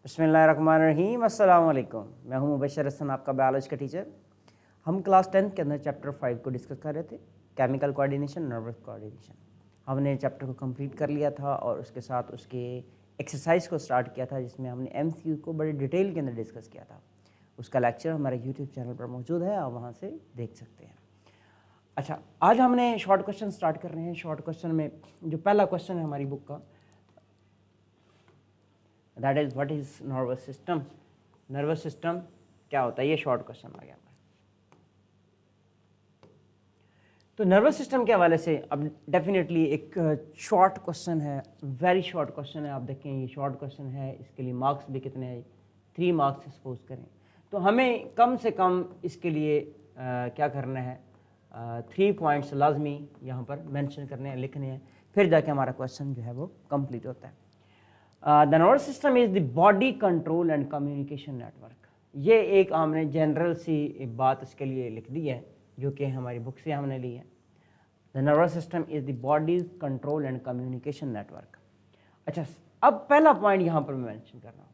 बिस्मिल्लाहिर्रहमानिर्रहीम, अस्सलाम वालेकुम। मैं हूं मुबशर हसन, आपका बायोलॉजी का टीचर। हम क्लास 10 के अंदर चैप्टर 5 को डिस्कस कर रहे थे, केमिकल कोऑर्डिनेशन, नर्वस कोऑर्डिनेशन। हमने चैप्टर को कंप्लीट कर लिया था और उसके साथ उसके एक्सरसाइज को स्टार्ट किया था, जिसमें हमने एमसीक्यू को बड़े डिटेल के अंदर डिस्कस किया था। उसका लेक्चर हमारे यूट्यूब चैनल पर मौजूद है, आप वहाँ से देख सकते हैं। अच्छा, आज हमने शॉर्ट क्वेश्चन स्टार्ट कर रहे हैं। शॉर्ट क्वेश्चन में जो पहला क्वेश्चन है हमारी बुक का, that is what is nervous system. Nervous system क्या होता है, ये शॉर्ट क्वेश्चन आ गया हमारा। तो नर्वस सिस्टम के हवाले से अब डेफिनेटली एक शॉर्ट क्वेश्चन है, वेरी शॉर्ट क्वेश्चन है। आप देखें ये शॉर्ट क्वेश्चन है, इसके लिए मार्क्स भी कितने हैं, 3 मार्क्स सपोज करें। तो हमें कम से कम इसके लिए क्या करना है, 3 पॉइंट्स लाजमी यहाँ पर मेंशन करने हैं, लिखने हैं, फिर जाके हमारा क्वेश्चन जो है वो कंप्लीट होता है। The nervous system is the body control and communication network. ये एक हमने जनरल सी बात इसके लिए लिख दी है, जो कि हमारी बुक से हमने ली है। The nervous system is the body control and communication network. अच्छा, अब पहला पॉइंट यहाँ पर मैं मेंशन कर रहा हूँ,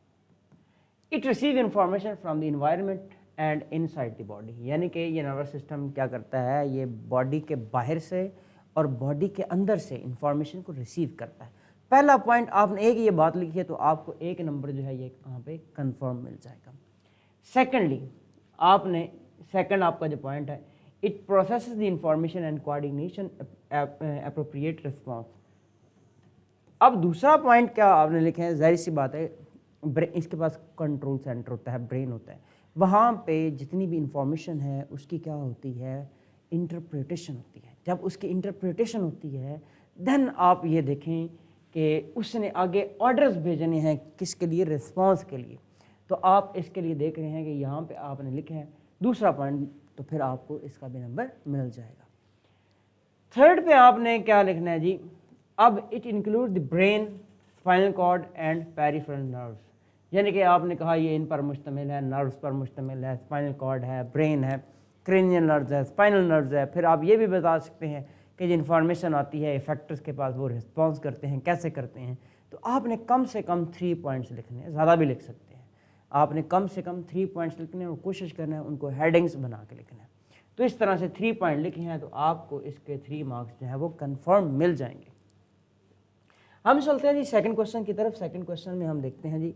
it receive information from the environment and inside the body. यानी कि ये नर्वस सिस्टम क्या करता है, ये बॉडी के बाहर से और बॉडी के अंदर से इंफॉर्मेशन को रिसीव करता है। पहला पॉइंट आपने एक ये बात लिखी है तो आपको 1 नंबर जो है ये यहाँ पे कंफर्म मिल जाएगा। सेकेंडली आपने सेकंड आपका जो पॉइंट है, it processes the information and coordination appropriate response. अब दूसरा पॉइंट क्या आपने लिखे हैं, जाहिर सी बात है, इसके पास कंट्रोल सेंटर होता है, ब्रेन होता है। वहाँ पे जितनी भी इंफॉर्मेशन है उसकी क्या होती है, इंटरप्रिटेशन होती है। जब उसकी इंटरप्रिटेशन होती है देन आप ये देखें कि उसने आगे ऑर्डर्स भेजने हैं, किसके लिए, रिस्पॉन्स के लिए। तो आप इसके लिए देख रहे हैं कि यहाँ पे आपने लिखे हैं दूसरा पॉइंट, तो फिर आपको इसका भी नंबर मिल जाएगा। थर्ड पे आपने क्या लिखना है जी, अब it include the brain, spinal cord and peripheral nerves. यानी कि आपने कहा ये इन पर मुश्तमिल है, नर्व्स पर मुश्तमिल है, स्पाइनल कॉर्ड है, ब्रेन है, क्रेनियल नर्व्स है, स्पाइनल नर्व्स है। फिर आप ये भी बता सकते हैं कि जो इन्फॉर्मेशन आती है इफेक्टर्स के पास, वो रिस्पॉन्स करते हैं, कैसे करते हैं। तो आपने कम से कम 3 पॉइंट्स लिखने हैं, ज़्यादा भी लिख सकते हैं। आपने कम से कम 3 पॉइंट्स लिखने हैं और कोशिश करना है उनको हेडिंग्स बना के लिखना है। तो इस तरह से 3 पॉइंट लिखे हैं तो आपको इसके 3 मार्क्स जो है वो कंफर्म मिल जाएंगे। हम चलते हैं जी सेकंड क्वेश्चन की तरफ। सेकंड क्वेश्चन में हम देखते हैं जी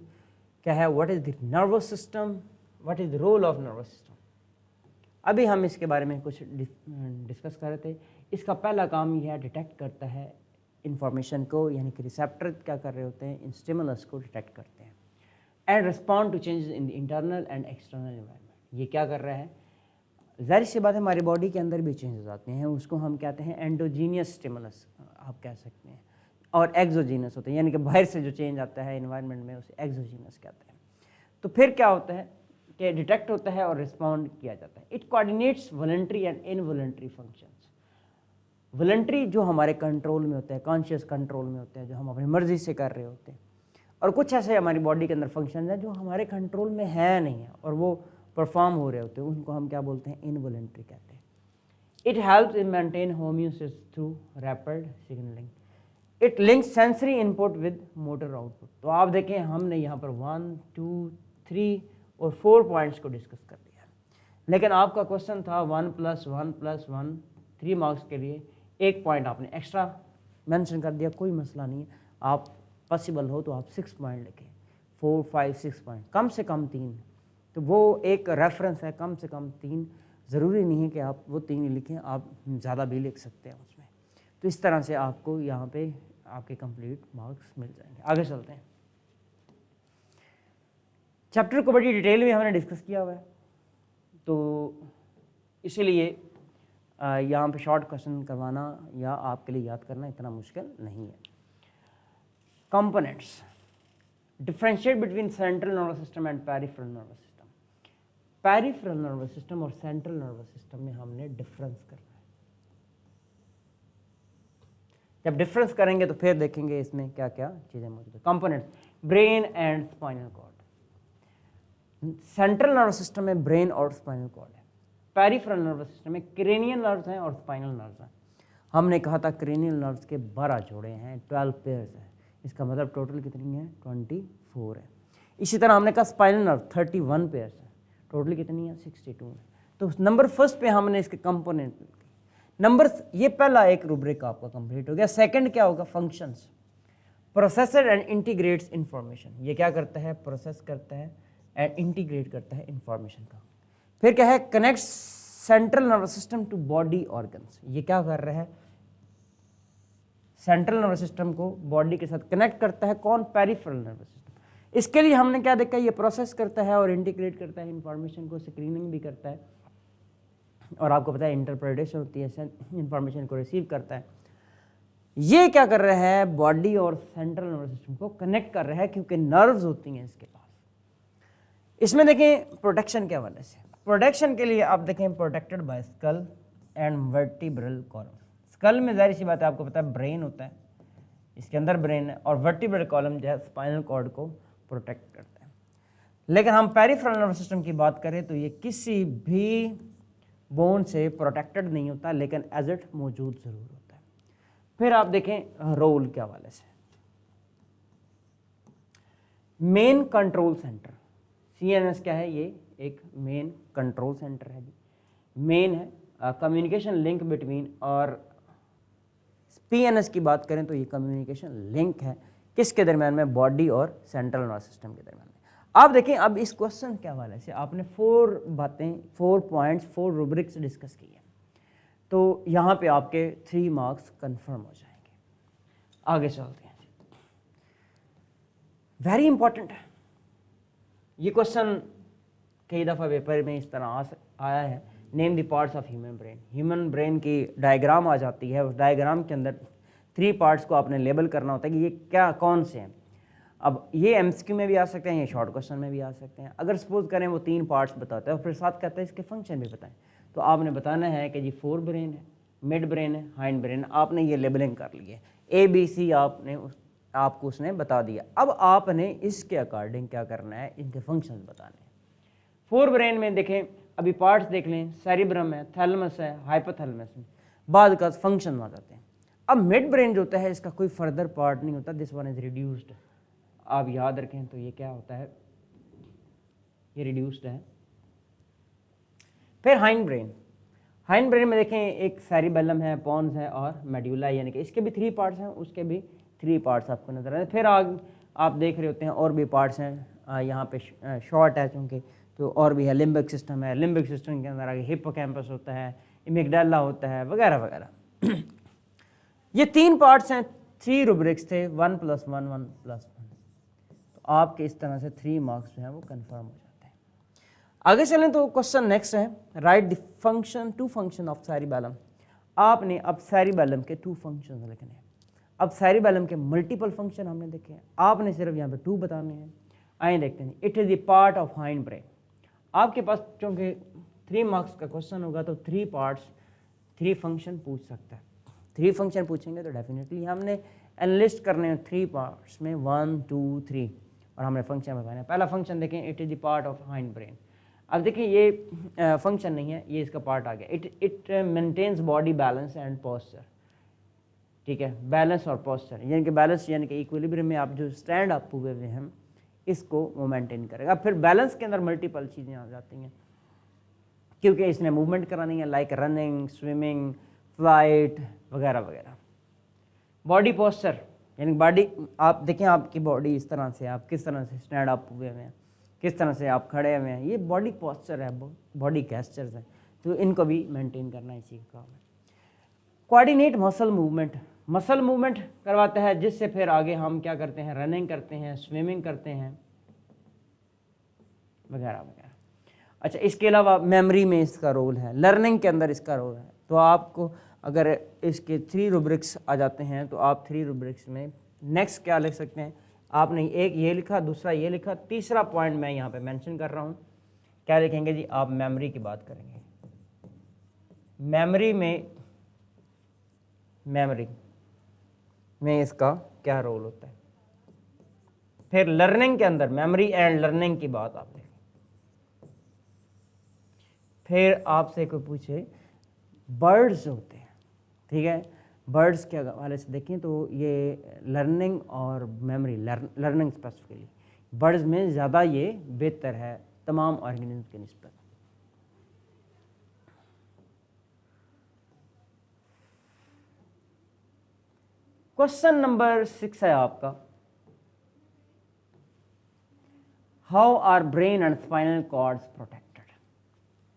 क्या है, what is the nervous system, what is the role of nervous system. अभी हम इसके बारे में कुछ डिस्कस कर रहे थे। इसका पहला काम यह है, डिटेक्ट करता है इंफॉर्मेशन को, यानी कि रिसेप्टर क्या कर रहे होते हैं, इन स्टिमुलस को डिटेक्ट करते हैं, and respond to changes in the internal and external environment. ये क्या कर रहा है, जाहिर सी बात है हमारी बॉडी के अंदर भी चेंजेस आते हैं, उसको हम कहते हैं एंडोजीनियस स्टिमुलस आप कह सकते हैं, और एक्सोजीनस होते हैं, यानी कि बाहर से जो चेंज आता है एनवायरनमेंट में उसे एक्सोजीनस कहते हैं। तो फिर क्या होता है कि डिटेक्ट होता है और रिस्पॉन्ड किया जाता है। It coordinates voluntary and involuntary functions. Voluntary जो हमारे कंट्रोल में होते हैं, कॉन्शियस कंट्रोल में होते हैं, जो हम अपनी मर्जी से कर रहे होते हैं, और कुछ ऐसे हमारी बॉडी के अंदर फंक्शन हैं जो हमारे कंट्रोल में है नहीं है और वो परफॉर्म हो रहे होते हैं, उनको हम क्या बोलते हैं, इनवॉलंटरी कहते हैं। It helps in maintain homeostasis through rapid signalling. It links sensory input with motor output. तो आप देखें हमने यहाँ पर 1, 2, 3 और 4 पॉइंट्स को डिस्कस कर लिया, लेकिन आपका क्वेश्चन था 1 + 1 + 1 3 मार्क्स के लिए 1 पॉइंट आपने एक्स्ट्रा मेंशन कर दिया, कोई मसला नहीं है। आप पॉसिबल हो तो आप 6 पॉइंट लिखें, 4, 5, 6 पॉइंट, कम से कम 3। तो वो एक रेफरेंस है, कम से कम 3। ज़रूरी नहीं है कि आप वो 3 ही लिखें, आप ज़्यादा भी लिख सकते हैं उसमें। तो इस तरह से आपको यहाँ पे आपके कंप्लीट मार्क्स मिल जाएंगे। आगे चलते हैं। चैप्टर को बड़ी डिटेल में हमने डिस्कस किया हुआ है, तो इसलिए यहाँ पे शॉर्ट क्वेश्चन करवाना या आपके लिए याद करना इतना मुश्किल नहीं है। Components, differentiate between central nervous system and peripheral nervous system. Peripheral nervous system और सेंट्रल नर्वस सिस्टम में हमने डिफरेंस करना है। जब डिफरेंस करेंगे तो फिर देखेंगे इसमें क्या क्या चीज़ें मौजूद है। Components, brain and spinal cord. Central nervous system में ब्रेन और स्पाइनल कॉर्ड है। पेरिफेरल नर्वस सिस्टम में क्रेनियल नर्व्स हैं और स्पाइनल नर्व्स हैं। हमने कहा था क्रेनियल नर्व्स के 12 जोड़े हैं, 12 पेयर्स हैं। इसका मतलब टोटल कितनी है, 24 है। इसी तरह हमने कहा स्पाइनल नर्व 31 पेयर्स है, टोटली कितनी है 62 है। तो नंबर फर्स्ट पे हमने इसके कंपोनेंट नंबर, ये पहला एक रूब्रिक आपका कंप्लीट हो गया। सेकंड क्या होगा, functions, processor and integrates information, ये क्या करता है, प्रोसेस करता है एंड इंटीग्रेट करता है इंफॉर्मेशन का। फिर क्या है, connect central nervous system to body organs, ये क्या कर रहा है, सेंट्रल नर्वस सिस्टम को बॉडी के साथ कनेक्ट करता है। कौन, पेरिफेरल नर्वस सिस्टम। इसके लिए हमने क्या देखा, ये प्रोसेस करता है और इंटीग्रेट करता है इंफॉर्मेशन को, स्क्रीनिंग भी करता है और आपको पता है इंटरप्रिटेशन होती है, इंफॉर्मेशन को रिसीव करता है। ये क्या कर रहा है, बॉडी और सेंट्रल नर्वस सिस्टम को कनेक्ट कर रहा है, क्योंकि नर्व्स होती हैं इसके पास। इसमें देखें प्रोटेक्शन के हवाले से, प्रोटेक्शन के लिए आप देखें protected by skull and vertebral column. Skull में जाहिर सी बात है आपको पता है ब्रेन होता है, इसके अंदर ब्रेन है, और वर्टिब्रल कॉलम जो है स्पाइनल कॉर्ड को प्रोटेक्ट करता है। लेकिन हम पेरिफेरल नर्वस सिस्टम की बात करें तो ये किसी भी बोन से प्रोटेक्टेड नहीं होता, लेकिन एज इट मौजूद जरूर होता है। फिर आप देखें रोल के हवाले से, मेन कंट्रोल सेंटर, CNS क्या है, ये एक मेन कंट्रोल सेंटर है जी, मेन है कम्युनिकेशन लिंक बिटवीन, और PNS की बात करें तो ये कम्युनिकेशन लिंक है किसके दरम्यान में, बॉडी और सेंट्रल नर्वस सिस्टम के दरम्यान में। आप देखें अब इस क्वेश्चन के हवाले से आपने 4 बातें, 4 पॉइंट्स, 4 रूब्रिक्स डिस्कस की है, तो यहाँ पे आपके 3 मार्क्स कंफर्म हो जाएंगे। आगे चलते हैं, वेरी इंपॉर्टेंट है ये क्वेश्चन, कई दफ़ा पेपर में इस तरह आया है, name the parts of human brain. Human brain की डायग्राम आ जाती है, उस डायग्राम के अंदर 3 पार्ट्स को आपने लेबल करना होता है कि ये क्या, कौन से हैं। अब ये MCQ में भी आ सकते हैं, ये शॉर्ट क्वेश्चन में भी आ सकते हैं। अगर सपोज करें वो 3 पार्ट्स बताता है और फिर साथ कहता है इसके फंक्शन भी बताएं, तो आपने बताना है कि जी फोर ब्रेन है, मिड ब्रेन है, हाइंड ब्रेन। आपने ये लेबलिंग कर ली है, ABC आपको उसने बता दिया। अब आपने इसके अकॉर्डिंग क्या करना है, इनके फंक्शंस बताने हैं। फोर ब्रेन में देखें, अभी पार्ट्स देख लें, सेरिब्रम है, थैलेमस है, हाइपोथैलेमस है, बाद का फंक्शन आ जाते हैं। अब मिड ब्रेन जो होता है इसका कोई फर्दर पार्ट नहीं होता, दिस वन इज रिड्यूस्ड। आप याद रखें तो ये क्या होता है, ये रिड्यूस्ड है। फिर हाइंड ब्रेन, हाइंड ब्रेन में देखें एक सेरिबेलम है, पॉन्स है और मेड्यूला, यानी कि इसके भी 3 पार्ट्स हैं, उसके भी 3 पार्ट्स आपको नजर आते हैं। फिर आप देख रहे होते हैं और भी पार्ट्स हैं, यहाँ पे शॉर्ट है चूँकि, तो और भी है, लिम्बिक सिस्टम है, लिम्बिक सिस्टम के अंदर आगे हिप्पोकैम्पस होता है, इमिगडाला होता है, वगैरह वगैरह। ये 3 पार्ट्स हैं, 3 रूब्रिक्स थे, 1 + 1 1 + 1। तो आपके इस तरह से 3 मार्क्स जो हैं वो कंफर्म हो जाते हैं। आगे चलें तो क्वेश्चन नेक्स्ट है, right the function, 2 function of cerebellum. आपने अब सेरिबेलम के 2 फंक्शन लिखने हैं। अब सेरिबेलम के मल्टीपल फंक्शन हमने देखे हैं, आपने सिर्फ यहाँ पे 2 बताने हैं। आइए देखते हैं, it is the part of hind brain. आपके पास चूँकि 3 मार्क्स का क्वेश्चन होगा तो 3 पार्ट्स, 3 फंक्शन पूछ सकता है। 3 फंक्शन पूछेंगे तो डेफिनेटली हमने एनालिस्ट करने हैं 3 पार्ट्स में, 1 2 3, और हमने फंक्शन बताना है। पहला फंक्शन देखें, it is the part of hind brain. अब देखिए ये फंक्शन नहीं है, ये इसका पार्ट आ गया। It maintains body balance and posture, ठीक है, बैलेंस और पोस्चर, यानी कि बैलेंस यानी कि इक्विलिब्रियम में आप जो स्टैंड अप हुए हुए हैं इसको वो मेंटेन करेगा। फिर बैलेंस के अंदर मल्टीपल चीज़ें आ जाती हैं, क्योंकि इसने मूवमेंट करानी है, लाइक रनिंग, स्विमिंग, फ्लाइट वगैरह वगैरह। बॉडी पोस्चर यानी बॉडी, आप देखें आपकी बॉडी इस तरह से, आप किस तरह से स्टैंड अप हुए हुए हैं, किस तरह से आप खड़े हुए हैं, ये बॉडी पोस्चर है, बॉडी गेस्चर्स है, तो इनको भी मेंटेन करना इसी का काम है। Coordinate muscle movement, muscle movement करवाता है, जिससे फिर आगे हम क्या करते हैं, रनिंग करते हैं, स्विमिंग करते हैं वगैरह वगैरह। अच्छा, इसके अलावा मेमोरी में इसका रोल है, लर्निंग के अंदर इसका रोल है। तो आपको अगर इसके 3 रूब्रिक्स आ जाते हैं तो आप 3 रूब्रिक्स में नेक्स्ट क्या लिख सकते हैं, आपने एक ये लिखा, दूसरा ये लिखा, तीसरा पॉइंट मैं यहाँ पे मेंशन कर रहा हूँ, क्या लिखेंगे जी, आप मेमोरी की बात करेंगे। मेमोरी में इसका क्या रोल होता है। फिर लर्निंग के अंदर मेमोरी एंड लर्निंग की बात आप देखें। फिर आपसे कोई पूछे बर्ड्स होते हैं, ठीक है, बर्ड्स के हवाले से देखें तो ये लर्निंग और मेमोरी, लर्निंग स्पेसिफिकली बर्ड्स में ज़्यादा ये बेहतर है तमाम ऑर्गेनिज्म के निस्बत। क्वेश्चन नंबर 6 है आपका, how are brain and spinal cords protected.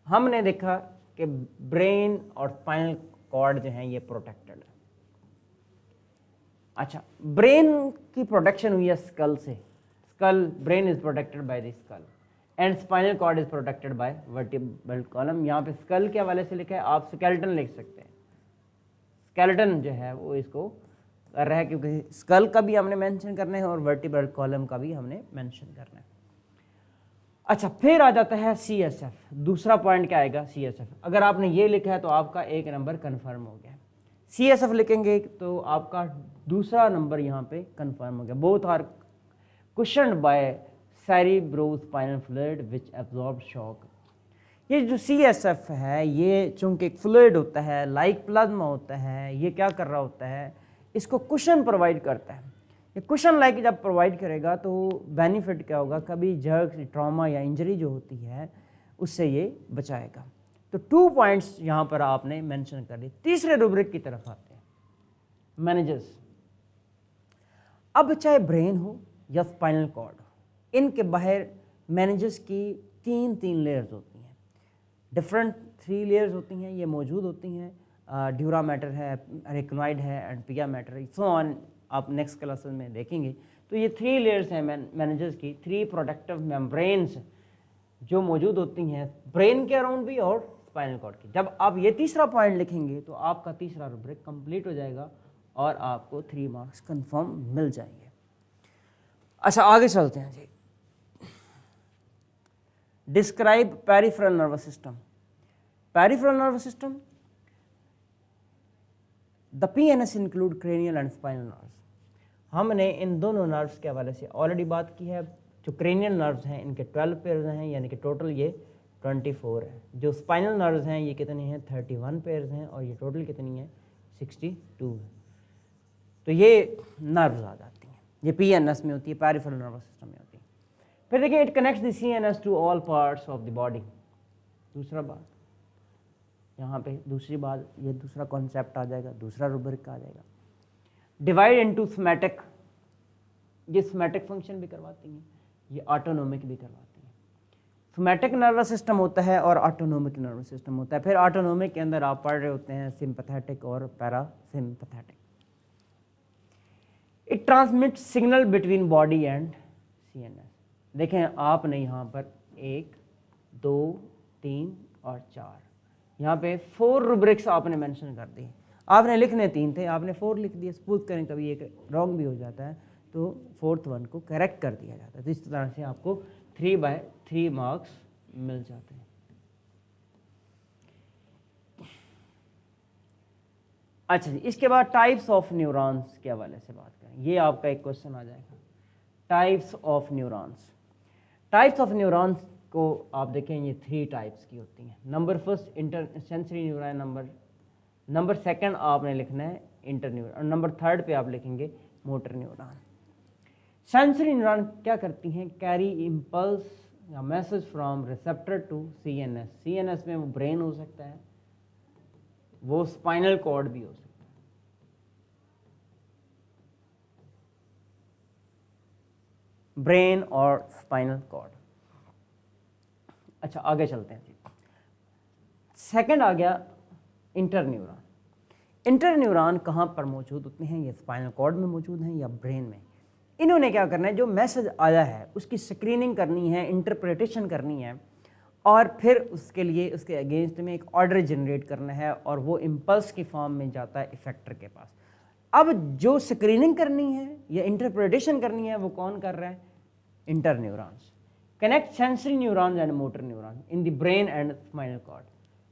हमने देखा कि ब्रेन और स्पाइनल कॉर्ड जो हैं ये प्रोटेक्टेड है। अच्छा, ब्रेन की प्रोटेक्शन हुई है स्कल से, skull, brain is protected by the skull and spinal cord is protected by vertebral column. यहाँ पे स्कल के हवाले से लिखा है, आप स्केलेटन लिख सकते हैं। स्केलेटन जो है वो इसको कर रहा है, क्योंकि स्कल का भी हमने मेंशन करना है और वर्टिब्रल कॉलम का भी हमने मेंशन करना है। अच्छा, फिर आ जाता है CSF। दूसरा पॉइंट क्या आएगा, CSF। अगर आपने ये लिखा है तो आपका 1 नंबर कन्फर्म हो गया। CSF लिखेंगे तो आपका दूसरा नंबर यहाँ पे कन्फर्म हो गया। Both are cushioned by cerebrospinal fluid which absorb shock. ये जो CSF है ये चूंकि एक फ्लूइड होता है, लाइक प्लाज्मा होता है, ये क्या कर रहा होता है, इसको कुशन प्रोवाइड करता है। ये कुशन लाइक जब प्रोवाइड करेगा तो बेनिफिट क्या होगा, कभी जर्क, ट्रॉमा या इंजरी जो होती है उससे ये बचाएगा। तो 2 पॉइंट्स यहाँ पर आपने मेंशन कर दिए। तीसरे रूब्रिक की तरफ आते हैं, मैनेजर्स। अब चाहे ब्रेन हो या स्पाइनल कॉर्ड हो, इनके बाहर मैनेजर्स की 3 लेयर्स होती हैं, डिफरेंट 3 लेयर्स होती हैं, ये मौजूद होती हैं। ड्यूरा मैटर है, अरेक्नोइड है एंड पिया मैटर है, सो ऑन, आप नेक्स्ट क्लासेस में देखेंगे। तो ये 3 लेयर्स हैं मैनेजर्स की, 3 प्रोटेक्टिव मेम्ब्रेन्स जो मौजूद होती हैं ब्रेन के अराउंड भी और स्पाइनल कॉर्ड की। जब आप ये तीसरा पॉइंट लिखेंगे तो आपका तीसरा रूब्रिक कंप्लीट हो जाएगा और आपको 3 मार्क्स कंफर्म मिल जाएंगे। अच्छा, आगे चलते हैं जी। Describe peripheral nervous system. Peripheral nervous system, the PNS include cranial and spinal nerves. हमने इन दोनों नर्व्स के हवाले से ऑलरेडी बात की है। जो क्रेनियल नर्व्स हैं इनके 12 पेयर्स हैं, यानी कि टोटल ये 24 है। जो स्पाइनल नर्व्स हैं ये कितने हैं, 31 पेयर्स हैं, और ये टोटल कितनी है, 62 है। तो ये नर्व्स आ जाती हैं, ये PNS में होती है, पेरिफेरल नर्वस सिस्टम में होती है। फिर देखिए, it connects the CNS to all parts of the body. दूसरा बात यहाँ पे, दूसरी बात, ये दूसरा कॉन्सेप्ट आ जाएगा, दूसरा रूब्रिक आ जाएगा। डिवाइड इनटू सोमैटिक, ये सोमैटिक फंक्शन भी करवाती हैं, ये ऑटोनोमिक भी करवाती हैं। सोमैटिक नर्वस सिस्टम होता है और ऑटोनोमिक नर्वस सिस्टम होता है। फिर ऑटोनोमिक के अंदर आप पढ़ रहे होते हैं सिंपैथेटिक और parasympathetic. It transmits signal between body and CNS। देखें आपने यहाँ पर 1, 2, 3 और 4, यहाँ पे 4 रूब्रिक्स आपने मेंशन कर दी। आपने लिखने 3 थे, आपने 4 लिख दिए। सपोज करें कभी एक रॉन्ग भी हो जाता है तो 4th वन को करेक्ट कर दिया जाता है। तो इस तरह से आपको 3/3 मार्क्स मिल जाते हैं। अच्छा जी, इसके बाद टाइप्स ऑफ न्यूरॉन्स के हवाले से बात करें। ये आपका एक क्वेश्चन आ जाएगा, types of neurons. Types of neurons को आप देखें, ये 3 टाइप्स की होती हैं। Number first inter sensory neuron, number second आपने लिखना है इंटर न्यूरॉन, और नंबर थर्ड पे आप लिखेंगे मोटर न्यूरॉन। सेंसरी न्यूरॉन क्या करती हैं, कैरी इम्पल्स या message from receptor to CNS। CNS में वो ब्रेन हो सकता है, वो स्पाइनल कॉर्ड भी हो सकता है। ब्रेन और स्पाइनल कॉर्ड। अच्छा, आगे चलते हैं जी। सेकंड आ गया इंटर न्यूरॉन। इंटर न्यूरॉन कहाँ पर मौजूद होते हैं, ये स्पाइनल कॉर्ड में मौजूद हैं या ब्रेन में। इन्होंने क्या करना है, जो मैसेज आया है उसकी स्क्रीनिंग करनी है, इंटरप्रिटेशन करनी है, और फिर उसके लिए उसके अगेंस्ट में एक ऑर्डर जनरेट करना है, और वो इम्पल्स की फॉर्म में जाता है इफेक्टर के पास। अब जो स्क्रीनिंग करनी है या इंटरप्रिटेशन करनी है वो कौन कर रहा है, interneurons. Connect sensory neurons and motor neuron in the brain and spinal cord.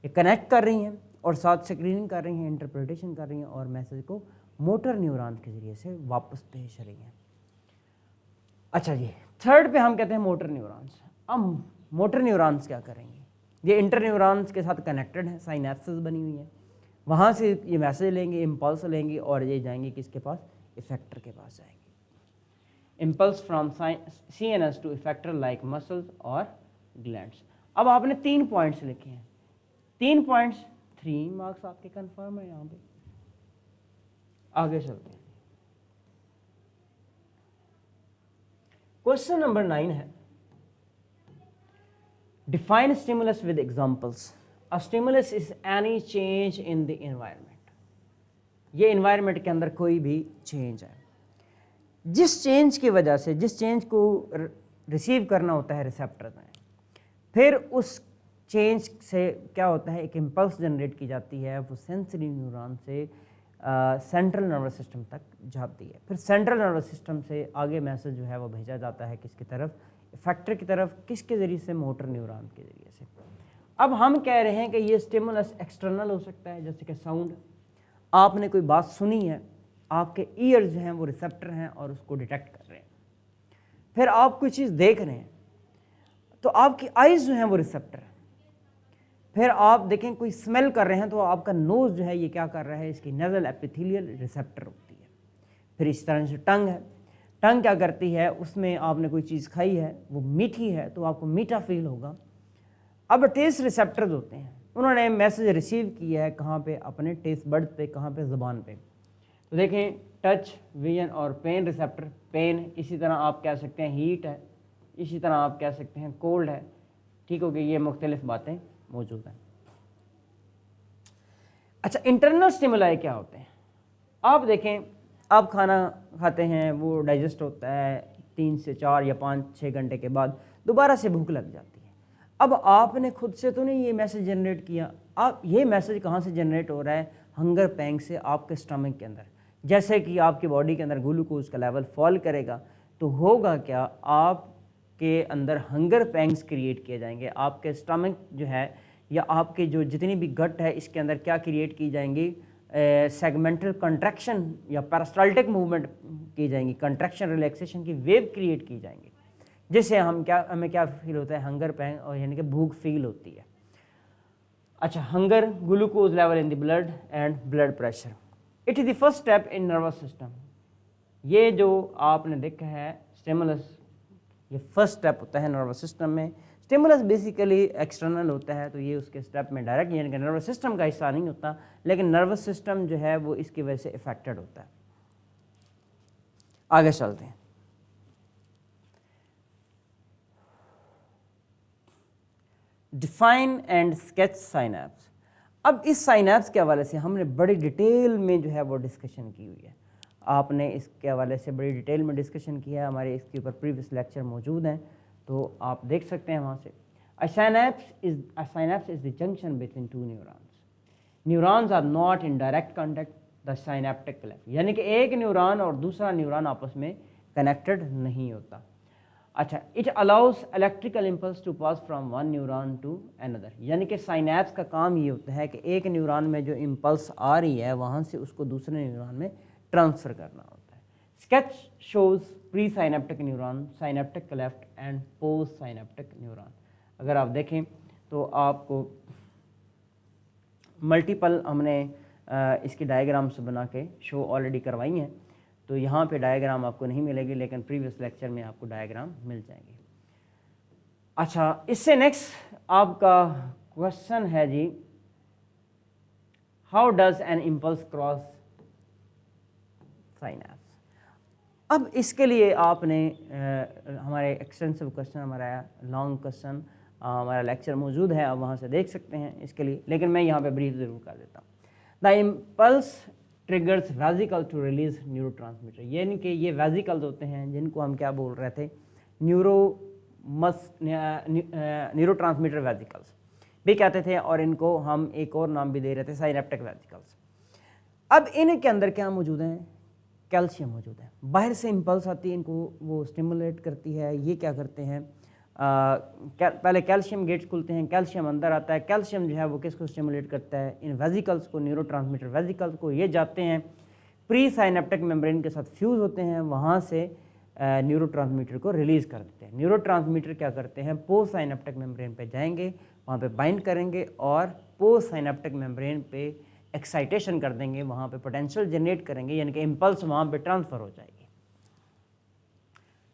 ये कनेक्ट कर रही हैं और साथ स्क्रीनिंग कर रही हैं, इंटरप्रिटेशन कर रही हैं, और मैसेज को मोटर न्यूरॉन्स के जरिए से वापस भेज रही हैं। अच्छा जी, थर्ड पे हम कहते हैं मोटर न्यूरॉन्स। अब मोटर न्यूरॉन्स क्या करेंगे, ये इंटर न्यूरॉन्स के साथ कनेक्टेड है, साइनेप्सेस बनी हुई हैं, वहाँ से ये मैसेज लेंगे, इम्पल्स लेंगे, और ये जाएंगे किसके पास, इफेक्टर के पास जाएंगे। Impulse from CNS to effector like muscles और ग्लैंड्स। अब आपने 3 पॉइंट्स लिखे हैं, 3 पॉइंट्स, 3 मार्क्स आपके कंफर्म है। यहाँ पे आगे चलते हैं। क्वेश्चन नंबर 9 है, define stimulus with examples. A stimulus is any change in the environment. ये एनवायरनमेंट के अंदर कोई भी चेंज है, जिस चेंज की वजह से, जिस चेंज को रिसीव करना होता है रिसेप्टर में, फिर उस चेंज से क्या होता है, एक इम्पल्स जनरेट की जाती है, वो सेंसरी न्यूरॉन से सेंट्रल नर्वस सिस्टम तक जाती है। फिर सेंट्रल नर्वस सिस्टम से आगे मैसेज जो है वो भेजा जाता है किसकी तरफ, इफेक्टर की तरफ। किसके ज़रिए से, मोटर न्यूरॉन के ज़रिए से। अब हम कह रहे हैं कि ये स्टिमुलस एक्सटर्नल हो सकता है, जैसे कि साउंड, आपने कोई बात सुनी है, आपके ईयर्स जो हैं वो रिसेप्टर हैं और उसको डिटेक्ट कर रहे हैं। फिर आप कोई चीज़ देख रहे हैं तो आपकी आइज़ जो हैं वो रिसेप्टर है। फिर आप देखें कोई स्मेल कर रहे हैं तो आपका नोज़ जो है ये क्या कर रहा है, इसकी नेज़ल एपिथेलियल रिसेप्टर होती है। फिर इस तरह से टंग है, टंग क्या करती है, उसमें आपने कोई चीज़ खाई है, वो मीठी है तो आपको मीठा फील होगा। अब टेस्ट रिसेप्टर्स होते हैं, उन्होंने मैसेज रिसीव किया है कहाँ पे, अपने टेस्ट बर्ड पे, कहाँ पे, ज़ुबान पे। तो देखें टच, विजन और पेन रिसेप्टर, पेन, इसी तरह आप कह सकते हैं हीट है, इसी तरह आप कह सकते हैं कोल्ड है। ठीक हो गई, ये मुख्तलिफ बातें मौजूद हैं। अच्छा, इंटरनल स्टिमुलाई क्या होते हैं? आप देखें, आप खाना खाते हैं, वो डाइजेस्ट होता है, 3 से 4 या 5-6 घंटे के बाद दोबारा से भूख लग जाती है। अब आपने खुद से तो नहीं ये मैसेज जनरेट किया, आप ये मैसेज कहाँ से जनरेट हो रहा है, हंगर पैंग से आपके स्टमक के अंदर। जैसे कि आपकी बॉडी के अंदर ग्लूकोज का लेवल फॉल करेगा तो होगा क्या, आपके अंदर हंगर पैंग्स क्रिएट किए जाएंगे। आपके स्टमक जो है या आपके जो जितनी भी गट है इसके अंदर क्या क्रिएट की जाएंगी, सेगमेंटल कंट्रैक्शन या पेरिस्टाल्टिक मूवमेंट की जाएंगी, कंट्रैक्शन रिलैक्सेशन की वेव क्रिएट की जाएंगी, जिससे हमें क्या फील होता है, हंगर पैंग, और यानी कि भूख फील होती है। अच्छा, hunger, glucose level in the blood and blood pressure, it is the first step in nervous system. ये जो आपने देखा है स्टिमुलस, ये फर्स्ट स्टेप होता है नर्वस सिस्टम में। स्टिमुलस बेसिकली एक्सटर्नल होता है, तो ये उसके स्टेप में डायरेक्ट यानी कि नर्वस सिस्टम का हिस्सा नहीं होता, लेकिन नर्वस सिस्टम जो है वो इसकी वजह से इफेक्टेड होता है। आगे चलते हैं। Define and sketch synapse. अब इस साइनैप्स के हवाले से हमने बड़ी डिटेल में जो है वो डिस्कशन की हुई है। आपने इसके हवाले से बड़ी डिटेल में डिस्कशन किया है, हमारे इसके ऊपर प्रीवियस लेक्चर मौजूद हैं, तो आप देख सकते हैं वहाँ से। A synapse is the junction between two neurons. Neurons are not in direct contact the synaptic cleft, यानी कि एक न्यूरॉन और दूसरा न्यूरॉन आपस में कनेक्टेड नहीं होता। अच्छा, it allows electrical impulse to pass from one neuron to another, यानी कि साइनैप्स का काम ये होता है कि एक न्यूरॉन में जो इम्पल्स आ रही है वहाँ से उसको दूसरे न्यूरॉन में ट्रांसफ़र करना होता है। Sketch shows pre synaptic neuron, synaptic cleft and post synaptic neuron. अगर आप देखें तो आपको मल्टीपल हमने इसकी डायग्राम्स बना के शो ऑलरेडी करवाई हैं, तो यहाँ पे डायग्राम आपको नहीं मिलेगी, लेकिन प्रीवियस लेक्चर में आपको डायग्राम मिल जाएंगे। अच्छा, इससे नेक्स्ट आपका क्वेश्चन है जी, how does an impulse cross synapse. अब इसके लिए आपने हमारे एक्सटेंसिव क्वेश्चन, हमारा लॉन्ग क्वेश्चन, हमारा लेक्चर मौजूद है, आप वहाँ से देख सकते हैं इसके लिए, लेकिन मैं यहाँ पे ब्रीफ ज़रूर कर देता हूँ। The impulse triggers vesicle to release neurotransmitter, यानी कि ये वेसिकल्स होते हैं जिनको हम क्या बोल रहे थे, न्यूरोट्रांसमीटर वेसिकल्स भी कहते थे, और इनको हम एक और नाम भी दे रहे थे, साइनेप्टिक वेसिकल्स। अब इनके अंदर क्या मौजूद है, कैल्शियम मौजूद है। बाहर से इम्पल्स आती है, इनको वो स्टिमुलेट करती है। ये क्या करते हैं, पहले कैल्शियम गेट्स खुलते हैं, कैल्शियम अंदर आता है। कैल्शियम जो है वो किसको स्टिमुलेट करता है, इन वेसिकल्स को, न्यूरोट्रांसमीटर वेसिकल्स को। ये जाते हैं प्री साइनेप्टिक मेम्ब्रेन के साथ फ्यूज़ होते हैं, वहाँ से न्यूरोट्रांसमीटर को रिलीज़ कर देते हैं। न्यूरोट्रांसमीटर क्या करते हैं, पोस्ट साइनेप्टिक मेम्ब्रेन पे जाएंगे, वहाँ पे बाइंड करेंगे और पोस्ट साइनेप्टिक मेम्ब्रेन पे एक्साइटेशन कर देंगे, वहाँ पे पोटेंशियल जनरेट करेंगे, यानी कि इम्पल्स वहाँ पे ट्रांसफ़र हो जाएगी।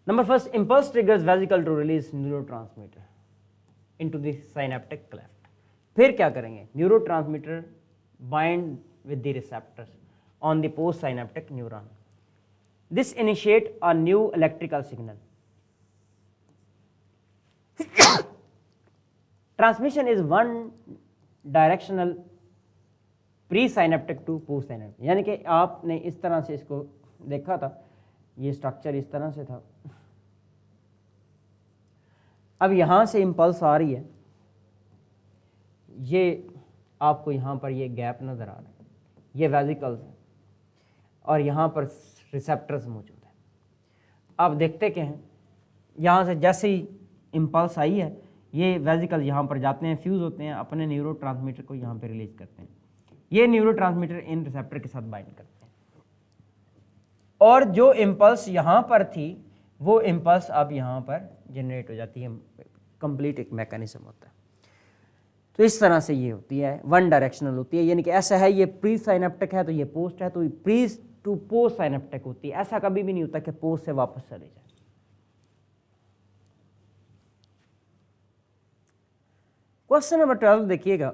Number first, impulse triggers vesicle to release neurotransmitter into the synaptic cleft. फिर क्या करेंगे, neurotransmitter bind with the receptors on the postsynaptic neuron. This initiate a new electrical signal. Transmission is one directional presynaptic to postsynaptic, यानी कि आपने इस तरह से इसको देखा था, ये स्ट्रक्चर इस तरह से था। अब यहाँ से इम्पल्स आ रही है, ये आपको यहाँ पर ये गैप नज़र आ रहा है, ये वेजिकल्स हैं और यहाँ पर रिसेप्टर्स मौजूद हैं। अब देखते क्या हैं, यहाँ से जैसे ही इम्पल्स आई है, ये वेजिकल यहाँ पर जाते हैं, फ्यूज़ होते हैं, अपने न्यूरोट्रांसमीटर को यहाँ पे रिलीज करते हैं। ये न्यूरोट्रांसमीटर इन रिसेप्टर के साथ बाइंड करते हैं और जो इम्पल्स यहाँ पर थी वो इम्पल्स अब यहाँ पर जनरेट हो जाती है। कंप्लीट एक मैकेनिज्म होता है। तो इस तरह से ये होती है, वन डायरेक्शनल होती है, यानी कि ऐसा है ये प्री साइनेप्टिक है तो ये पोस्ट है, तो प्री टू पोस्ट साइनेप्टिक होती है। ऐसा कभी भी नहीं होता कि पोस्ट से वापस चले जाए। क्वेश्चन नंबर 12 देखिएगा,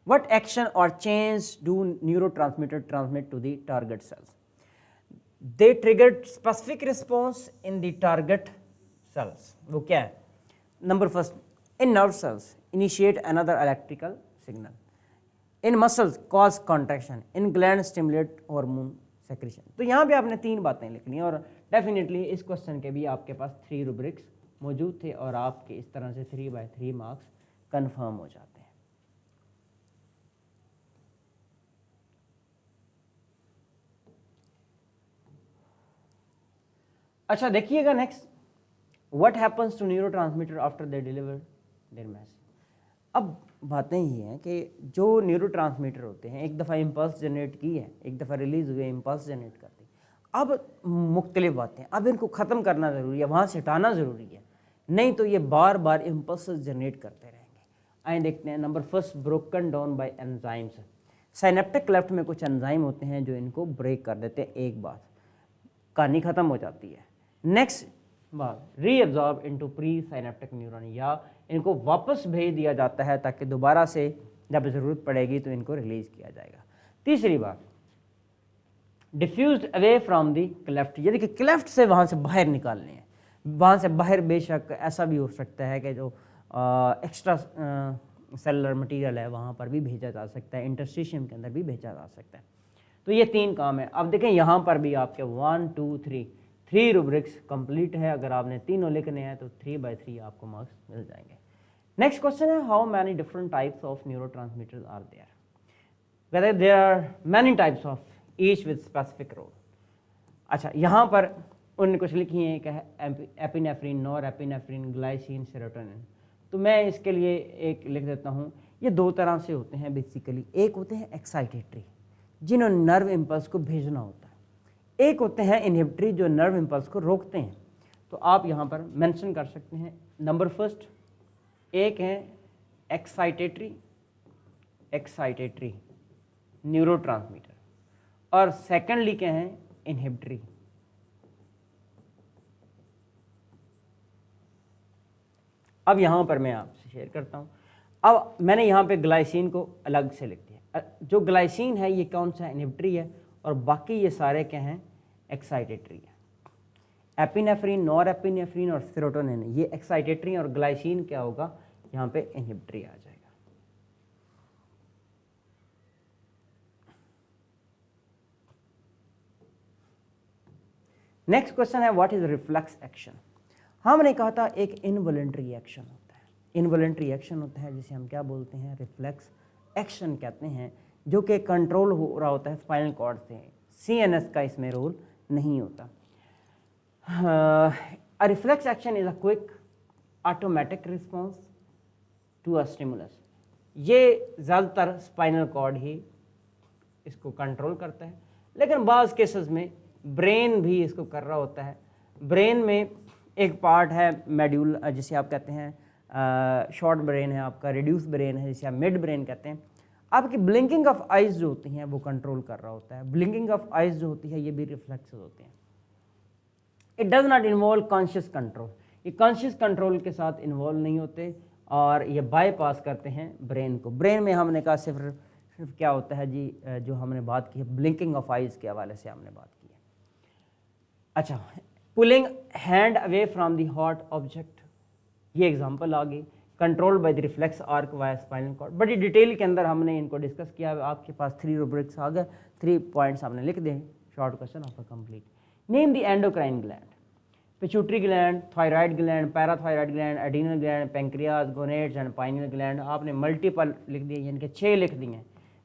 What action or change do neurotransmitter transmit to the target cells? They triggered specific response in the target cells. वो क्या है? Number first, in nerve cells initiate another electrical signal. In muscles cause contraction. In gland stimulate hormone secretion. तो यहाँ पे आपने 3 बातें लिख ली और डेफिनेटली इस क्वेश्चन के भी आपके पास 3 रुब्रिक्स मौजूद थे और आपके इस तरह से 3/3 मार्क्स कन्फर्म हो जाते हैं। अच्छा देखिएगा next, what happens to neurotransmitter after they deliver their message. अब बातें ये हैं कि जो न्यूरोट्रांसमीटर होते हैं, एक दफ़ा इम्पल्स जनरेट की है, एक दफ़ा रिलीज हुए इम्पल्स जनरेट करते हैं, अब मुख्तलिफ बातें, अब इनको ख़त्म करना ज़रूरी है, वहाँ से हटाना ज़रूरी है, नहीं तो ये बार बार इम्पल्स जनरेट करते रहेंगे। आइए देखते हैं। Number first, broken down by enzymes. Synaptic cleft में कुछ एंजाइम होते हैं जो इनको ब्रेक कर देते हैं, एक बात कहानी ख़त्म हो जाती है। नेक्स्ट बात, reabsorb into pre synaptic neuron, या इनको वापस भेज दिया जाता है ताकि दोबारा से जब ज़रूरत पड़ेगी तो इनको रिलीज़ किया जाएगा। तीसरी बात, diffused away from the cleft, यानी कि क्लेफ्ट से वहाँ से बाहर निकालने हैं। वहाँ से बाहर बेशक ऐसा भी हो सकता है कि जो एक्स्ट्रा सेलुलर मटेरियल है वहाँ पर भी भेजा जा सकता है, इंटरस्टिशियम के अंदर भी भेजा जा सकता है। तो ये 3 काम है। अब देखें यहाँ पर भी आपके 1 2 3 रुब्रिक्स कंप्लीट है। अगर आपने तीनों लिखने हैं तो 3/3 आपको मार्क्स मिल जाएंगे। नेक्स्ट क्वेश्चन है, how many different types of neurotransmitters are there. Whether there are many types of each with specific role. अच्छा, यहाँ पर उन्होंने कुछ लिखी है कि epinephrine, norepinephrine, glycine, serotonin. तो मैं इसके लिए एक लिख देता हूँ। ये 2 तरह से होते हैं बेसिकली। एक होते हैं एक्साइटेटरी, जिन्होंने नर्व इम्पल्स को भेजना होता है। एक होते हैं इनहिबिटरी, जो नर्व इम्पल्स को रोकते हैं। तो आप यहाँ पर मेंशन कर सकते हैं। नंबर फर्स्ट, एक है एक्साइटेटरी न्यूरोट्रांसमीटर, और सेकेंडली क्या है, इनहिबिटरी। अब यहाँ पर मैं आपसे शेयर करता हूँ। अब मैंने यहाँ पे ग्लाइसिन को अलग से लिख दिया। जो ग्लाइसिन है ये कौन सा, इनहिबिटरी है, और बाकी ये सारे क्या हैं, एक्साइटेटरी है। एपिनेफ्रिन, नॉर एपिनेफ्रिन और सेरोटोनिन, ये एक्साइटेटरी, और ग्लाइसिन क्या होगा, यहाँ पे इनहिबिटरी आ जाएगा। नेक्स्ट क्वेश्चन है, व्हाट इज रिफ्लेक्स एक्शन। हमने कहा था एक इनवॉलंटरी एक्शन होता है। इनवॉलंटरी एक्शन होता है जिसे हम क्या बोलते हैं, रिफ्लेक्स एक्शन कहते हैं, जो कि कंट्रोल हो रहा होता है स्पाइनल कॉर्ड से। CNS का इसमें रोल नहीं होता। A reflex action is a quick automatic response to a stimulus. ये ज़्यादातर स्पाइनल कॉर्ड ही इसको कंट्रोल करता है, लेकिन बाज़ केसेस में ब्रेन भी इसको कर रहा होता है। ब्रेन में एक पार्ट है मेड्यूल, जिसे आप कहते हैं शॉर्ट ब्रेन है आपका, रिड्यूस ब्रेन है जिसे आप मिड ब्रेन कहते हैं। आपकी ब्लिंकिंग ऑफ आइज़ जो होती हैं वो कंट्रोल कर रहा होता है। ब्लिंकिंग ऑफ आइज़ जो होती है ये भी रिफ्लेक्सेस होते हैं। It does not involve conscious control, ये कॉन्शियस कंट्रोल के साथ इन्वॉल्व नहीं होते और ये बाईपास करते हैं ब्रेन को। ब्रेन में हमने कहा सिर्फ क्या होता है जी, जो हमने बात की है ब्लिंकिंग ऑफ आइज़ के हवाले से हमने बात की है। अच्छा, pulling hand away from the hot object, ये एग्जांपल आ गई। Control by the reflex arc via spinal cord, बड़ी डिटेल के अंदर हमने इनको डिस्कस किया। आपके पास 3 रूब्रिक्स आ गए, 3 पॉइंट्स हमने लिख दें, शॉर्ट क्वेश्चन आपका complete. Name the endocrine gland, pituitary gland, thyroid gland, parathyroid gland, adrenal gland, pancreas, gonads and pineal gland. आपने मल्टीपल लिख दिए, यानी कि 6 लिख दिए।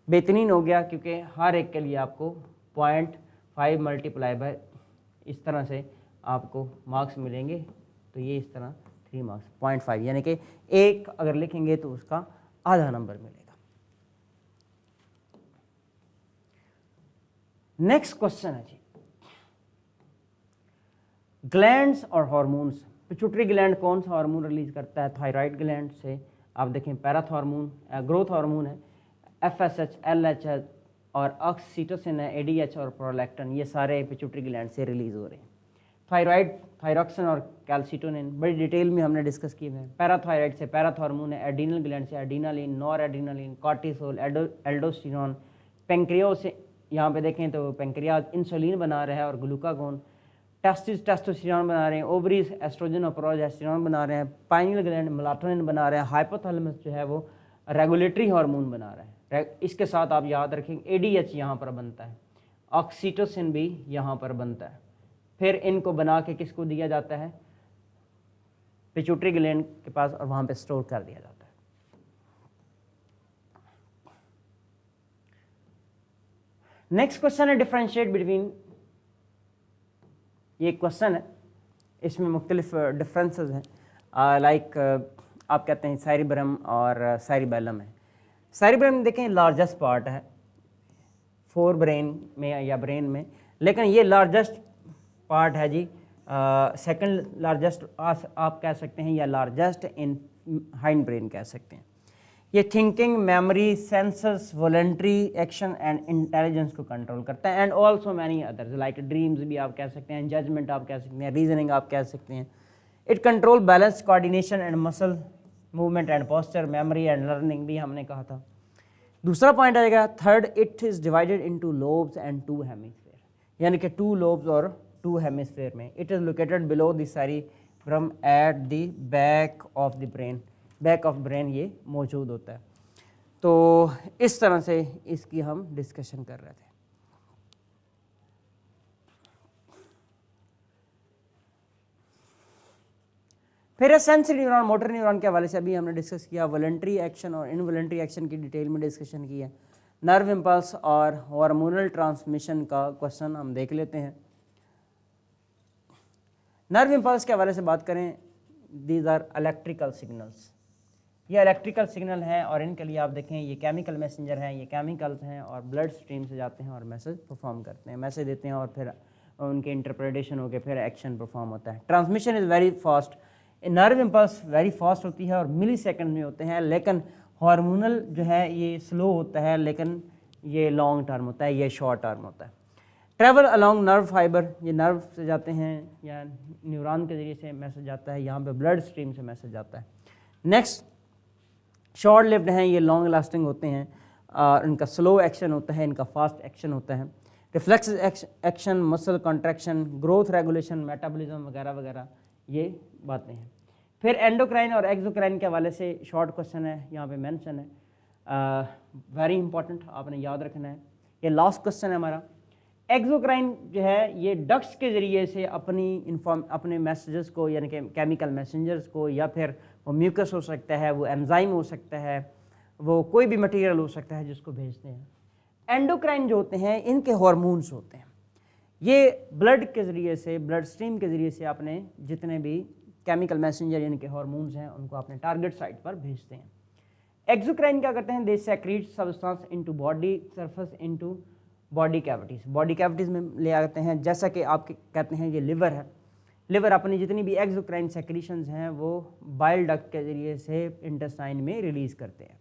बेहतरीन हो गया, क्योंकि हर एक के लिए आपको 0.5 मल्टीप्लाई बाय इस तरह से आपको मार्क्स मिलेंगे। तो ये इस तरह 3 मार्क्स 0.5, यानी कि 1 अगर लिखेंगे तो उसका आधा नंबर मिलेगा। नेक्स्ट क्वेश्चन है जी, ग्लैंड्स और हार्मोन्स। पिट्यूटरी ग्लैंड कौन सा हार्मोन रिलीज करता है? थायराइड ग्लैंड से आप देखें पैराथॉर्मोन ग्रोथ हार्मोन है, FSH, LH और ऑक्सीटोसिन है, ADH और प्रोलैक्टिन, ये सारे पिट्यूटरी ग्लैंड से रिलीज हो रहे हैं। थायराइड, थायरॉक्सिन और कैल्सिटोनिन बड़ी डिटेल में हमने डिस्कस किए हैं। पैराथायराइड से पैराथॉर्मोन है, एडिनल ग्लैंड से एडिनालिन, नॉर एडिनालिन, कॉर्टिसोल, एल्डोस्टेरोन। पेंक्रियो से यहाँ पे देखें तो पेंक्रियाज इंसुलिन बना रहा है और ग्लूकागोन। टेस्टिस टेस्टोस्टेरोन बना रहे हैं, ओवरीज एस्ट्रोजन और प्रोजेस्टेरोन बना रहे हैं, पाइनियल ग्लैंड मेलाटोनिन बना रहे हैं, हाइपोथैलेमस जो है वो रेगुलेटरी हार्मोन बना रहा है। इसके साथ आप याद रखेंगे ADH यहाँ पर बनता है, ऑक्सीटोसिन भी यहाँ पर बनता है। फिर इनको बना के किसको दिया जाता है? पिट्यूटरी ग्लैंड के पास, और वहाँ पे स्टोर कर दिया जाता है। नेक्स्ट क्वेश्चन है डिफरेंशिएट बिटवीन, ये क्वेश्चन है, इसमें मुख्तलिफ डिफरेंसेस हैं। लाइक आप कहते हैं सेरिब्रम और सेरिबेलम है। सेरिब्रम देखें लार्जेस्ट पार्ट है 4 ब्रेन में या ब्रेन में, लेकिन ये लार्जेस्ट पार्ट है जी, सेकंड लार्जेस्ट आप कह सकते हैं, या लार्जेस्ट इन हाइंड ब्रेन कह सकते हैं। ये thinking, memory, census, voluntary action and intelligence को कंट्रोल करता है, and also many others like dreams भी आप कह सकते हैं, जजमेंट आप कह सकते हैं, रीजनिंग आप कह सकते हैं। It control balance, coordination and muscle movement and posture, memory and learning भी हमने कहा था। दूसरा पॉइंट आएगा third, it is divided into lobes and 2 hemisphere, यानी कि 2 लोब्स और 2 हेमिस्फेयर में। It is located below the cerebrum at the back of the brain, back of brain ये मौजूद होता है। तो इस तरह से इसकी हम डिस्कशन कर रहे थे। फिर सेंसरी न्यूरॉन, मोटर न्यूरॉन के हवाले से अभी हमने डिस्कस किया। वॉलंटरी एक्शन और इनवॉलंटरी एक्शन की डिटेल में डिस्कशन किया। नर्व इम्पल्स और हार्मोनल ट्रांसमिशन का क्वेश्चन हम देख लेते हैं। नर्व इम्पल्स के हवाले से बात करें, दीज आर इलेक्ट्रिकल सिग्नल्स, ये इलेक्ट्रिकल सिग्नल हैं और इनके लिए आप देखें ये केमिकल मैसेंजर हैं, ये केमिकल्स हैं और ब्लड स्ट्रीम से जाते हैं और मैसेज परफॉर्म करते हैं, मैसेज देते हैं और फिर उनके इंटरप्रिटेशन होकर फिर एक्शन परफॉर्म होता है। Transmission is very fast, nerve impulse very fast होती है और मिली सेकेंड में होते हैं, लेकिन हार्मोनल जो है ये स्लो होता है, लेकिन ये लॉन्ग टर्म होता है, ये शॉर्ट टर्म होता है। ट्रैवल अलॉन्ग नर्व फाइबर, ये नर्व से जाते हैं या न्यूरॉन के ज़रिए से मैसेज जाता है, यहाँ पे ब्लड स्ट्रीम से मैसेज जाता है। नेक्स्ट, शॉर्ट लिव्ड हैं, ये लॉन्ग लास्टिंग होते हैं, इनका स्लो एक्शन होता है, इनका फास्ट एक्शन होता है। Reflex action, muscle contraction, growth regulation, metabolism वगैरह वगैरह ये बातें हैं। फिर एंडोक्राइन और एक्सोक्राइन के हवाले से शॉर्ट क्वेश्चन है, यहाँ पे मेंशन है, वेरी इंपॉर्टेंट, आपने याद रखना है। ये लास्ट क्वेश्चन है हमारा। एक्सोक्राइन जो है ये डक्ट्स के ज़रिए से अपने मैसेजेस को, यानी कि केमिकल मैसेंजर्स को, या फिर वो म्यूकस हो सकता है, वो एंजाइम हो सकता है, वो कोई भी मटेरियल हो सकता है जिसको भेजते हैं। एंडोक्राइन जो होते हैं इनके हार्मोन्स होते हैं, ये ब्लड के ज़रिए से, ब्लड स्ट्रीम के ज़रिए से अपने जितने भी केमिकल मैसेंजर यानी कि हार्मोन्स हैं उनको अपने टारगेट साइट पर भेजते हैं। एक्सोक्राइन क्या करते हैं? They secrete substance into body surface into body cavities, body cavities में ले आते हैं। जैसा कि आप कहते हैं ये लिवर है, लिवर अपनी जितनी भी एक्सोक्राइन सेक्रीशंस हैं वो बाइल डक्ट के ज़रिए से इंटेस्टाइन में रिलीज़ करते हैं।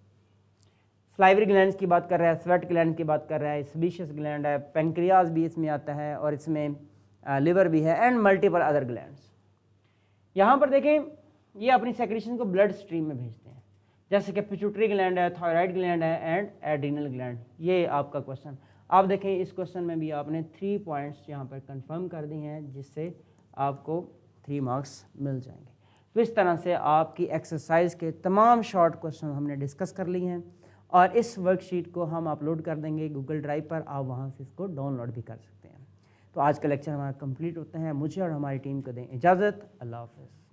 स्लाइवरी ग्लैंड्स की बात कर रहा है, स्वेट ग्लैंड की बात कर रहा है, सेबेशियस ग्लैंड है, पेंक्रियाज भी इसमें आता है और इसमें लिवर भी है एंड मल्टीपल अदर ग्लैंड्स। यहाँ पर देखें ये अपनी सेक्रेशन को ब्लड स्ट्रीम में भेजते हैं, जैसे कि पिट्यूटरी ग्लैंड है, थायराइड ग्लैंड है एंड एड्रीनल ग्लैंड। ये आपका क्वेश्चन, आप देखें इस क्वेश्चन में भी आपने 3 पॉइंट्स यहाँ पर कंफर्म कर दिए हैं, जिससे आपको 3 मार्क्स मिल जाएंगे। तो इस तरह से आपकी एक्सरसाइज के तमाम शॉर्ट क्वेश्चन हमने डिस्कस कर लिए हैं और इस वर्कशीट को हम अपलोड कर देंगे गूगल ड्राइव पर, आप वहाँ से इसको डाउनलोड भी कर सकते हैं। तो आज का लेक्चर हमारा कंप्लीट होता है। मुझे और हमारी टीम को दें इजाज़त। अल्लाह हाफ़िज़।